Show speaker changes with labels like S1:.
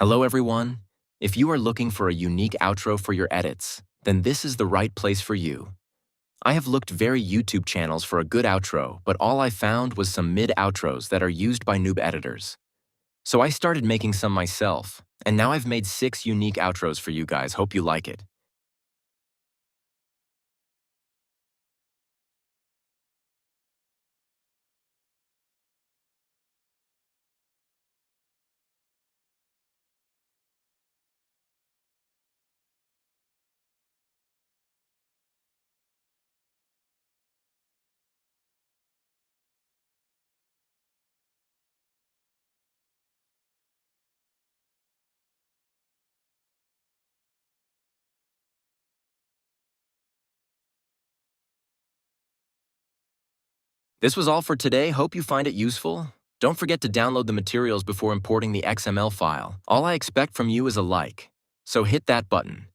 S1: Hello everyone. If you are looking for a unique outro for your edits, then this is the right place for you. I have looked very YouTube channels for a good outro, but all I found was some mid-outros that are used by noob editors. So I started making some myself, and now I've made 6 unique outros for you guys. Hope you like it. This was all for today. Hope you find it useful. Don't forget to download the materials before importing the XML file. All I expect from you is a like. So hit that button.